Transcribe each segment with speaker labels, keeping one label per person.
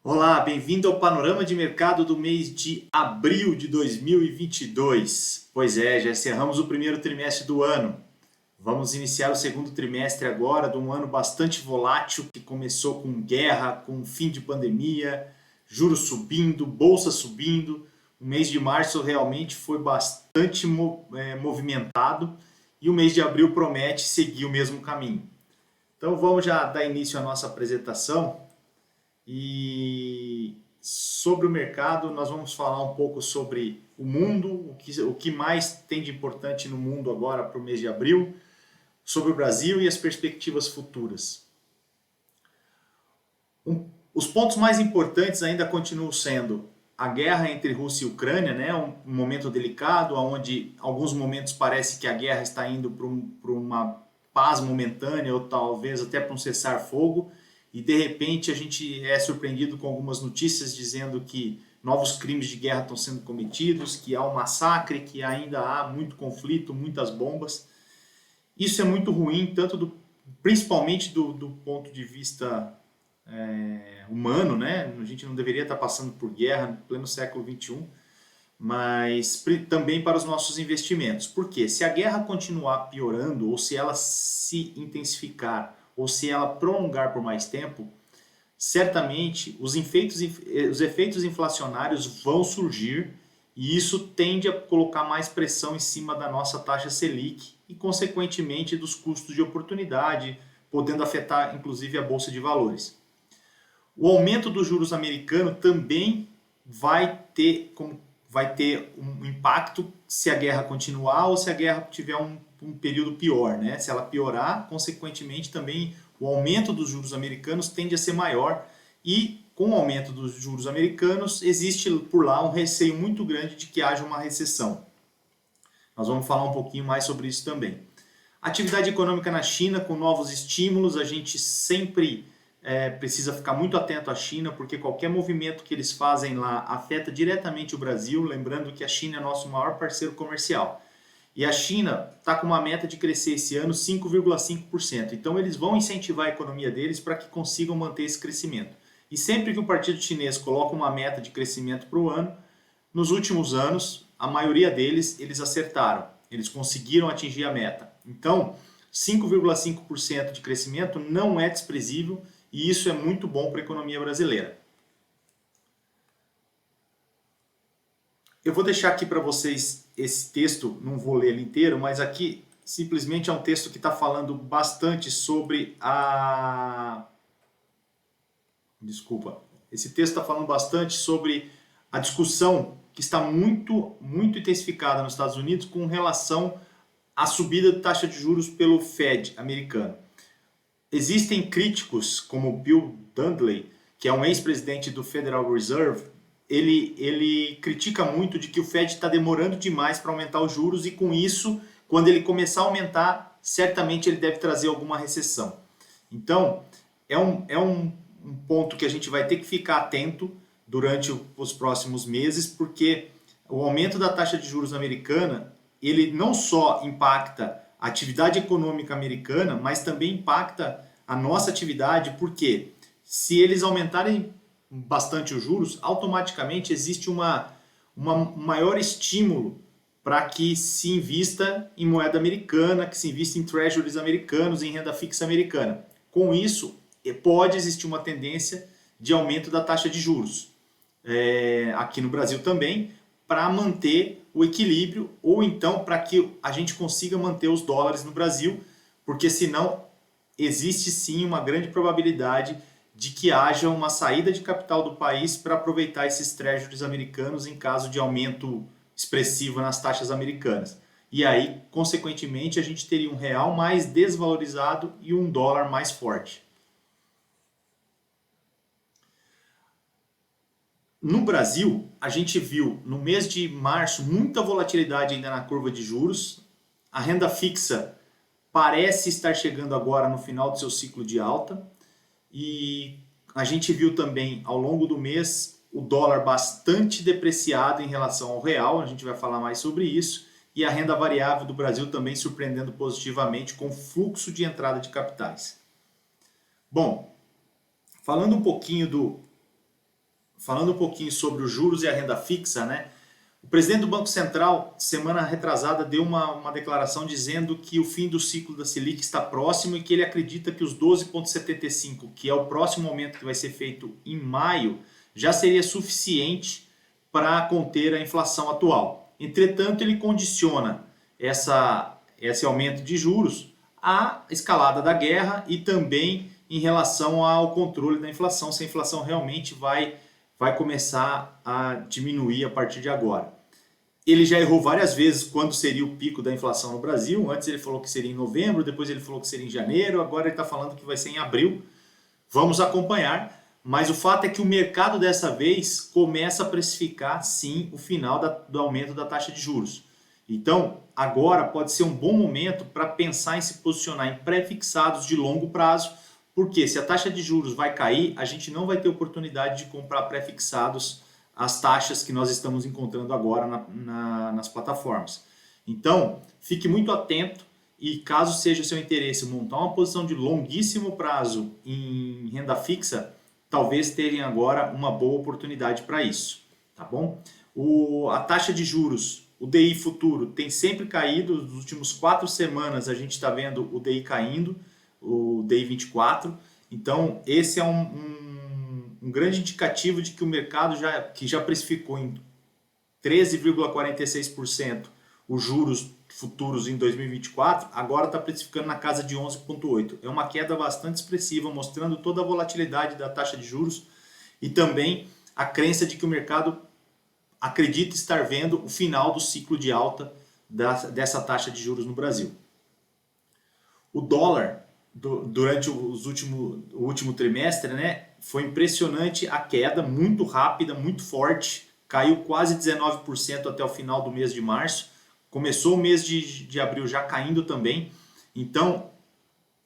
Speaker 1: Olá, bem-vindo ao panorama de mercado do mês de abril de 2022. Pois é, já encerramos o primeiro trimestre do ano. Vamos iniciar o segundo trimestre agora de um ano bastante volátil que começou com guerra, com fim de pandemia, juros subindo, bolsa subindo. O mês de março realmente foi bastante movimentado e o mês de abril promete seguir o mesmo caminho. Então vamos já dar início à nossa apresentação. E sobre o mercado, nós vamos falar um pouco sobre o mundo, o que mais tem de importante no mundo agora para o mês de abril, sobre o Brasil e as perspectivas futuras. Os pontos mais importantes ainda continuam sendo a guerra entre Rússia e Ucrânia, né? Um momento delicado, onde alguns momentos parece que a guerra está indo para uma paz momentânea ou talvez até para um cessar-fogo. E de repente a gente é surpreendido com algumas notícias dizendo que novos crimes de guerra estão sendo cometidos, que há um massacre, que ainda há muito conflito, muitas bombas. Isso é muito ruim, principalmente do ponto de vista humano, né? A gente não deveria estar passando por guerra no pleno século XXI, mas também para os nossos investimentos. Porque se a guerra continuar piorando, ou se ela se intensificar, ou se ela prolongar por mais tempo, certamente os efeitos inflacionários vão surgir e isso tende a colocar mais pressão em cima da nossa taxa Selic e, consequentemente, dos custos de oportunidade, podendo afetar, inclusive, a Bolsa de Valores. O aumento dos juros americanos também vai ter um impacto se a guerra continuar ou se a guerra tiver um período pior, né? Se ela piorar, consequentemente também o aumento dos juros americanos tende a ser maior e com o aumento dos juros americanos existe por lá um receio muito grande de que haja uma recessão. Nós vamos falar um pouquinho mais sobre isso também. Atividade econômica na China com novos estímulos, a gente sempre precisa ficar muito atento à China, porque qualquer movimento que eles fazem lá afeta diretamente o Brasil, lembrando que a China é nosso maior parceiro comercial. E a China está com uma meta de crescer esse ano 5,5%. Então eles vão incentivar a economia deles para que consigam manter esse crescimento. E sempre que o Partido Chinês coloca uma meta de crescimento para o ano, nos últimos anos, a maioria deles, eles acertaram. Eles conseguiram atingir a meta. Então, 5,5% de crescimento não é desprezível e isso é muito bom para a economia brasileira. Eu vou deixar aqui para vocês esse texto, não vou ler ele inteiro, mas aqui simplesmente é um texto que está falando bastante sobre a... Desculpa. Esse texto está falando bastante sobre a discussão que está muito intensificada nos Estados Unidos com relação à subida de taxa de juros pelo Fed americano. Existem críticos como Bill Dudley, que é um ex-presidente do Federal Reserve, ele critica muito de que o Fed está demorando demais para aumentar os juros e com isso, quando ele começar a aumentar, certamente ele deve trazer alguma recessão. Então, é um ponto que a gente vai ter que ficar atento durante os próximos meses, porque o aumento da taxa de juros americana, ele não só impacta a atividade econômica americana, mas também impacta a nossa atividade, porque se eles aumentarem bastante os juros, automaticamente existe um maior estímulo para que se invista em moeda americana, que se invista em treasuries americanos, em renda fixa americana. Com isso, pode existir uma tendência de aumento da taxa de juros. Aqui no Brasil também, para manter o equilíbrio ou então para que a gente consiga manter os dólares no Brasil, porque senão existe sim uma grande probabilidade de que haja uma saída de capital do país para aproveitar esses treasuries americanos em caso de aumento expressivo nas taxas americanas. E aí, consequentemente, a gente teria um real mais desvalorizado e um dólar mais forte. No Brasil, a gente viu no mês de março muita volatilidade ainda na curva de juros. A renda fixa parece estar chegando agora no final do seu ciclo de alta. E a gente viu também ao longo do mês o dólar bastante depreciado em relação ao real, a gente vai falar mais sobre isso, e a renda variável do Brasil também surpreendendo positivamente com fluxo de entrada de capitais. Bom, falando um pouquinho falando um pouquinho sobre os juros e a renda fixa, né? O presidente do Banco Central, semana retrasada, deu uma declaração dizendo que o fim do ciclo da Selic está próximo e que ele acredita que os 12,75, que é o próximo aumento que vai ser feito em maio, já seria suficiente para conter a inflação atual. Entretanto, ele condiciona esse aumento de juros à escalada da guerra e também em relação ao controle da inflação, se a inflação realmente vai começar a diminuir a partir de agora. Ele já errou várias vezes quando seria o pico da inflação no Brasil. Antes ele falou que seria em novembro, depois ele falou que seria em janeiro, agora ele está falando que vai ser em abril. Vamos acompanhar, mas o fato é que o mercado dessa vez começa a precificar sim o final do aumento da taxa de juros. Então, agora pode ser um bom momento para pensar em se posicionar em pré-fixados de longo prazo, porque se a taxa de juros vai cair, a gente não vai ter oportunidade de comprar pré-fixados as taxas que nós estamos encontrando agora nas plataformas. Então, fique muito atento e caso seja seu interesse montar uma posição de longuíssimo prazo em renda fixa, talvez tenha agora uma boa oportunidade para isso, tá bom? A taxa de juros, o DI futuro, tem sempre caído. Nos últimos 4 semanas a gente está vendo o DI caindo, o DI 24. Então, esse é um grande indicativo de que o mercado já precificou em 13,46% os juros futuros em 2024, agora está precificando na casa de 11,8%. É uma queda bastante expressiva, mostrando toda a volatilidade da taxa de juros e também a crença de que o mercado acredita estar vendo o final do ciclo de alta dessa taxa de juros no Brasil. O dólar, durante o último trimestre, né, foi impressionante a queda, muito rápida, muito forte, caiu quase 19% até o final do mês de março, começou o mês de abril já caindo também. Então,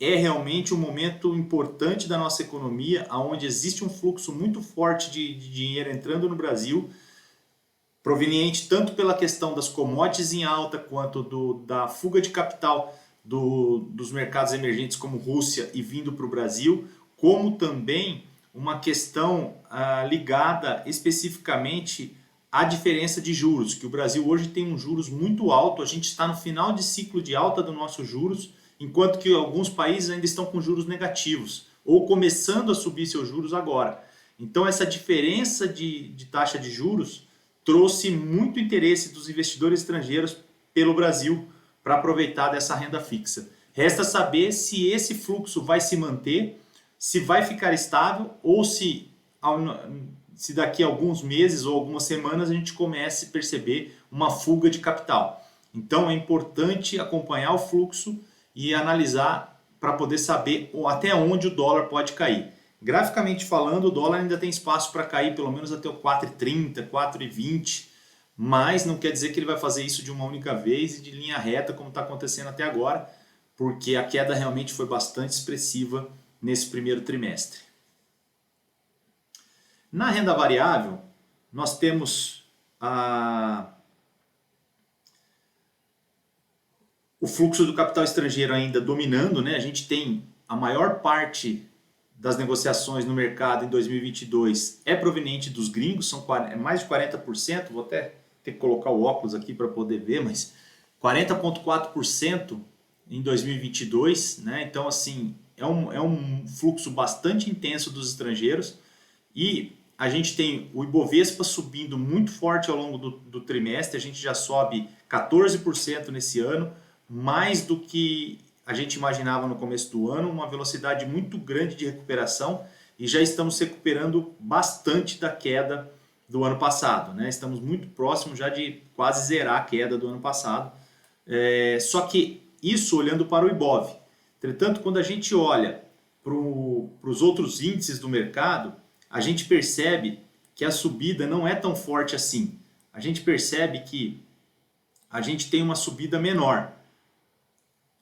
Speaker 1: é realmente um momento importante da nossa economia, onde existe um fluxo muito forte de dinheiro entrando no Brasil, proveniente tanto pela questão das commodities em alta, quanto da fuga de capital dos mercados emergentes como Rússia e vindo para o Brasil, como também uma questão ligada especificamente à diferença de juros, que o Brasil hoje tem um juros muito alto, a gente está no final de ciclo de alta dos nossos juros, enquanto que alguns países ainda estão com juros negativos, ou começando a subir seus juros agora. Então essa diferença de taxa de juros trouxe muito interesse dos investidores estrangeiros pelo Brasil para aproveitar dessa renda fixa. Resta saber se esse fluxo vai se manter, se vai ficar estável ou se daqui a alguns meses ou algumas semanas a gente comece a perceber uma fuga de capital. Então é importante acompanhar o fluxo e analisar para poder saber até onde o dólar pode cair. Graficamente falando, o dólar ainda tem espaço para cair pelo menos até o 4,30, 4,20, mas não quer dizer que ele vai fazer isso de uma única vez e de linha reta como está acontecendo até agora, porque a queda realmente foi bastante expressiva nesse primeiro trimestre. Na renda variável, nós temos o fluxo do capital estrangeiro ainda dominando, né? A gente tem a maior parte das negociações no mercado em 2022 é proveniente dos gringos, são mais de 40%, vou até ter que colocar o óculos aqui para poder ver, mas 40,4% em 2022, né? Então, assim, é um fluxo bastante intenso dos estrangeiros e a gente tem o Ibovespa subindo muito forte ao longo do trimestre, a gente já sobe 14% nesse ano, mais do que a gente imaginava no começo do ano, uma velocidade muito grande de recuperação e já estamos recuperando bastante da queda do ano passado, né? Estamos muito próximos já de quase zerar a queda do ano passado, só que isso olhando para o Ibov. Entretanto, quando a gente olha para os outros índices do mercado, a gente percebe que a subida não é tão forte assim. A gente percebe que a gente tem uma subida menor.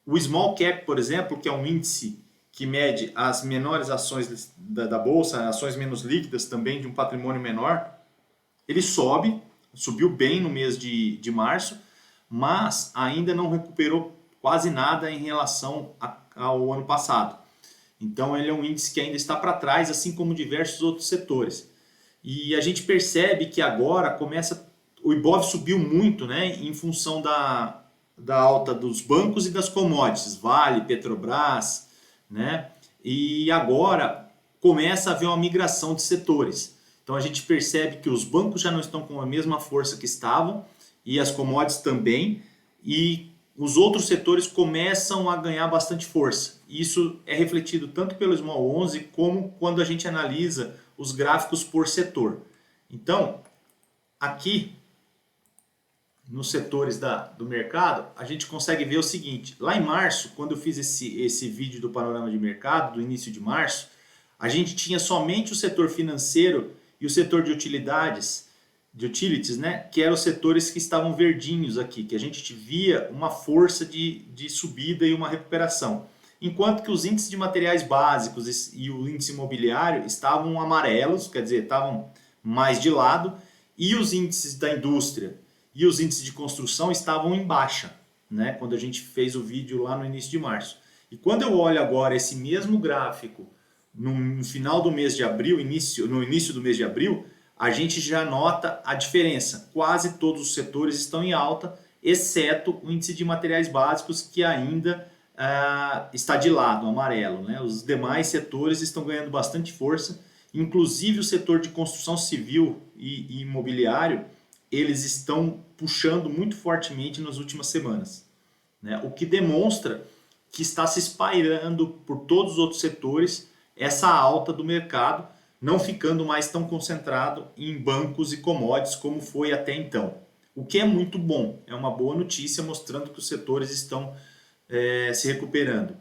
Speaker 1: O Small Cap, por exemplo, que é um índice que mede as menores ações da bolsa, ações menos líquidas também de um patrimônio menor, ele subiu bem no mês de março, mas ainda não recuperou quase nada em relação ao ano passado. Então ele é um índice que ainda está para trás, assim como diversos outros setores. E a gente percebe que agora o Ibov subiu muito, né, em função da alta dos bancos e das commodities, Vale, Petrobras, né, e agora começa a haver uma migração de setores. Então a gente percebe que os bancos já não estão com a mesma força que estavam e as commodities também, e os outros setores começam a ganhar bastante força. Isso é refletido tanto pelo Small 11 como quando a gente analisa os gráficos por setor. Então, aqui nos setores do mercado, a gente consegue ver o seguinte: lá em março, quando eu fiz esse vídeo do panorama de mercado, do início de março, a gente tinha somente o setor financeiro e o setor de utilities, né, que eram os setores que estavam verdinhos aqui, que a gente via uma força de subida e uma recuperação. Enquanto que os índices de materiais básicos e o índice imobiliário estavam amarelos, quer dizer, estavam mais de lado, e os índices da indústria e os índices de construção estavam em baixa, né, quando a gente fez o vídeo lá no início de março. E quando eu olho agora esse mesmo gráfico no final do mês de abril, no início do mês de abril, a gente já nota a diferença. Quase todos os setores estão em alta, exceto o índice de materiais básicos, que ainda está de lado, amarelo, né? Os demais setores estão ganhando bastante força, inclusive o setor de construção civil e imobiliário, eles estão puxando muito fortemente nas últimas semanas, né? O que demonstra que está se espalhando por todos os outros setores essa alta do mercado, não ficando mais tão concentrado em bancos e commodities como foi até então. O que é muito bom, é uma boa notícia mostrando que os setores estão se recuperando.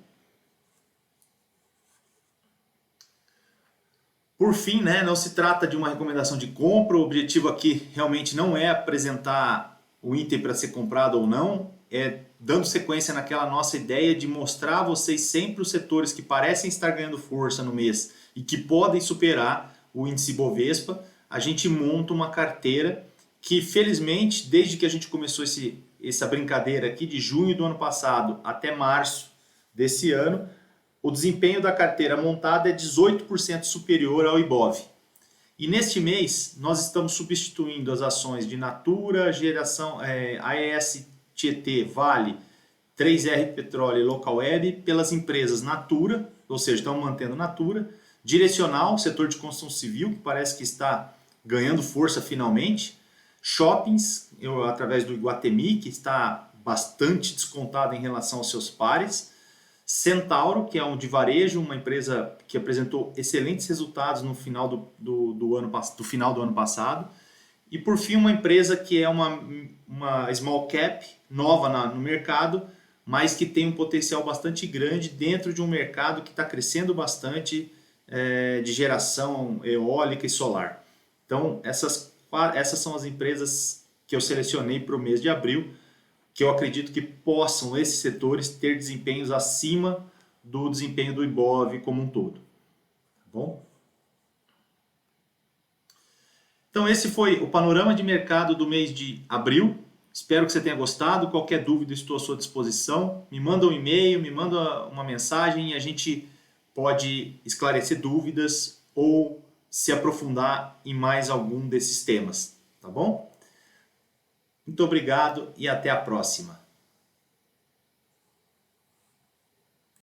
Speaker 1: Por fim, né, não se trata de uma recomendação de compra, o objetivo aqui realmente não é apresentar o item para ser comprado ou não, é dando sequência naquela nossa ideia de mostrar a vocês sempre os setores que parecem estar ganhando força no mês e que podem superar o índice Bovespa. A gente monta uma carteira que, felizmente, desde que a gente começou essa brincadeira aqui de junho do ano passado até março desse ano, o desempenho da carteira montada é 18% superior ao Ibov. E neste mês, nós estamos substituindo as ações de Natura, AES Tietê, Vale, 3R Petróleo e Localweb pelas empresas Natura, ou seja, estamos mantendo Natura, Direcional, setor de construção civil, que parece que está ganhando força finalmente, Shoppings, através do Iguatemi, que está bastante descontado em relação aos seus pares, Centauro, que é um de varejo, uma empresa que apresentou excelentes resultados no final do final do ano passado. E por fim, uma empresa que é uma small cap, nova no mercado, mas que tem um potencial bastante grande dentro de um mercado que está crescendo bastante de geração eólica e solar. Então, essas são as empresas que eu selecionei para o mês de abril, que eu acredito que possam, esses setores, ter desempenhos acima do desempenho do Ibov como um todo. Tá bom? Então esse foi o panorama de mercado do mês de abril. Espero que você tenha gostado. Qualquer dúvida, estou à sua disposição. Me manda um e-mail, me manda uma mensagem e a gente pode esclarecer dúvidas ou se aprofundar em mais algum desses temas. Tá bom? Muito obrigado e até a próxima.